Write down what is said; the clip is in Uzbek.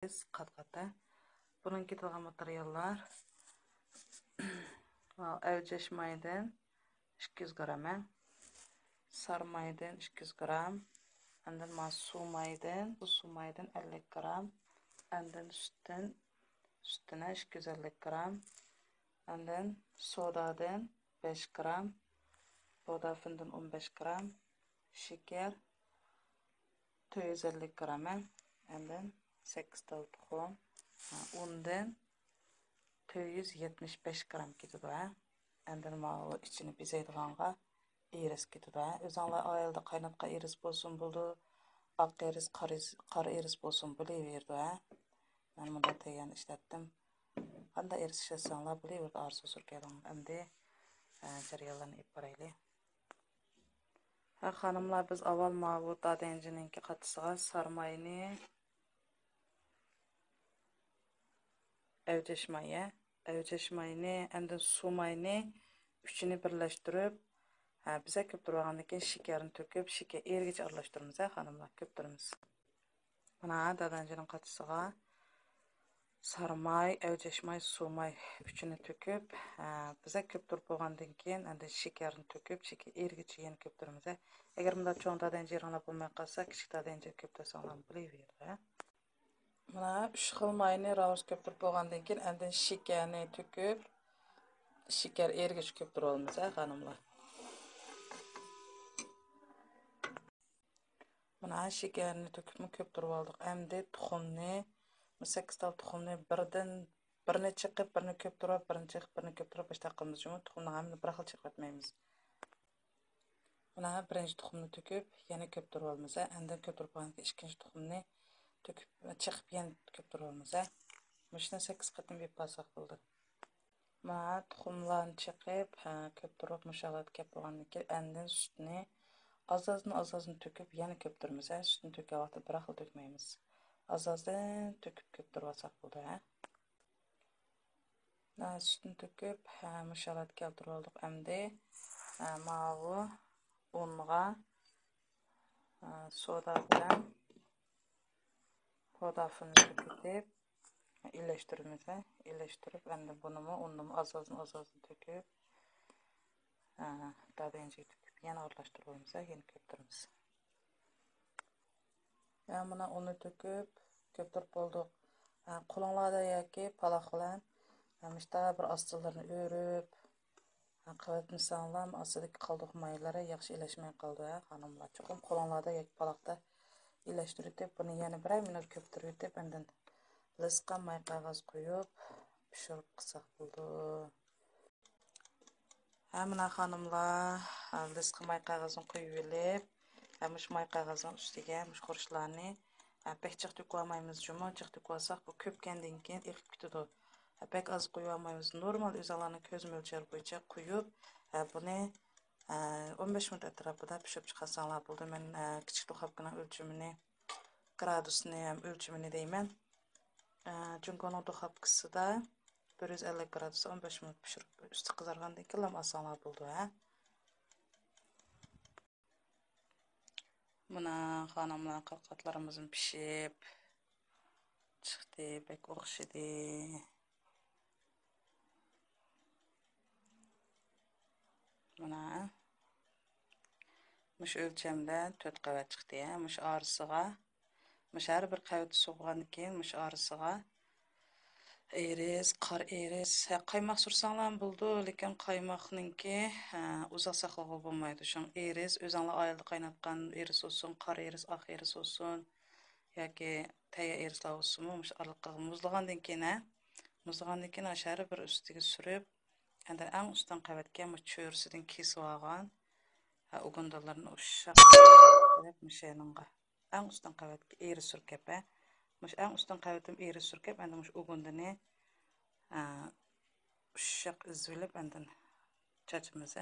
Kat-kata. Bunun ketilgan materiallar avcaş maydan 200 gram, sarı maydan 200 gram, andan su maydan 50 gram, andan sütüne 250 gram, andan sodadan 5 gram, vodafından 15 gram, şeker 250 gram, andan 8 tal tuxum, undan 275 gram ketidi. Andan ma'u içini bezeydiganга iris ketidi. Özüňler ayılda qaynatqa iris bolsun buldu, aq iris, qara iris bolsun bileberdi. Men munda tayan işletdim. Qanda iris işletseňler bileberdi arzu sürkedim. Endi jaryanlarni ip barayli. Ha hanımlar, biz avval ma'u dadenjininki qatısyga sarmayni avcaşmayni, endi su mayni üçünü birleştirip, bize köp turgandan keyin şekerini töküp, şeker ergiç aralashtiramiz, hanımlar, köp turamiz. Mana dadanjining qatısyga sarmay, avcaşmay, su may üçünü töküp, bize köp turib bolgandan keyin endi şekerini töküp, şeker ergiç ýene köp turamiz. Eger bunda çoň dadanjiňlar bolmay qalsa, kiçik dadanji köp tursaňlar bileberdi. Mana 3 xil mayni ravus köp turib bolgandan keyin endi şekerini töküp, şeker ergiç köp turalımız, hanımlar. Mana şekerini töküp köp turib aldyk. Endi tuxumny, 8 tal tuxumny birini çykyp, birini köp turap, birini çykyp, birini köp turap başta qılmız. Tuxumny hamyny bir xil çykyp etmeýmiz. Mana birinji tuxumny töküp, ýene köp turib alymyz. Endi köp turip bolgandan keyin ikinji tuxumny töküp, çykyp ýene köp turib alymyz. Muşna 8 qatim ýep balsak boldy. Mana tuxumlarni çykyp, köp turip muşalat kep bolgandan keyin endi sütni az-azını töküp ýene köp turmyz. Sütni tökýän wagtda bir xil tökmeýmiz. Az-azdan töküp köp turip alsak boldy. Sütni töküp, muşalat keltirip aldyk. Endi ma'u unga soda bilen podafını töküp illeştirimiz. Illeştirip endi bunumu unnumu az-azını töküp dadenjiga töküp ýene aralashtyryp ýene köp turamiz. Mana unu töküp köp turip boldyk. Qolaňlarda ýa-ki palak bilen müşta bir astylaryny örüp qavatmasaňlar asydyky qaldyk maýlary ýaxşy illeşmey qaldy, hanymlar. Çokum qolaňlarda ýa-ki palakda illeşdirip, bunu ýene bir minut köp turip, endin lysqa may qagaz goýup pişirip qysak boldy. Mana hanımlar, lysqa may qagazyny goýup elip, muş may qagazynyň üstüge muş guruşlarny pek çyk töküp almaýmyz, çyk töküp alsak bu köpkendan keyin eqip gitdi. Pek az goýup almaýmyz. Normal özalaryň köz mölçeri boýunça goýup, bunu 15 minut etrapyda pişirip çykarsaňlar boldy. Men kiçik duxapkanyň ölçümini, gradusyny hem ölçümini diýmen. Çünki onuň duxapkysida 150 gradusda 15 minut pişirip üstü kızargandan keyin lam alsaňlar boldy. Mana hanımlar, kalkatlarımızın pişip çıktı, pek okşadı. Mana muş ölçemde 4 qavat çıktı. Muş arısıga, muş her bir qavat soğugandan keyin muş arısıga eris, qar eris, qaymak sursaňlar boldy, lekin qaymaknynki uzak saklaga bolmaýdy. Şoň eris, özüňler aýlda qaynatgan eris olsun, qar eris, ak eris olsun, ýa-ki täýe erisler olsun, muş aralyga muzlagandan keyin aşary bir üstüge sürüp, endi äň üstten qawatga muş çöýürsiden kesip algan, ugundalarını uşak qilip müşeninga. Äň üstten qawatga eris sürkep, muş äň üstten qawatym eris sürkep, endi muş ugundany uşak izbilip endin çaçymyz.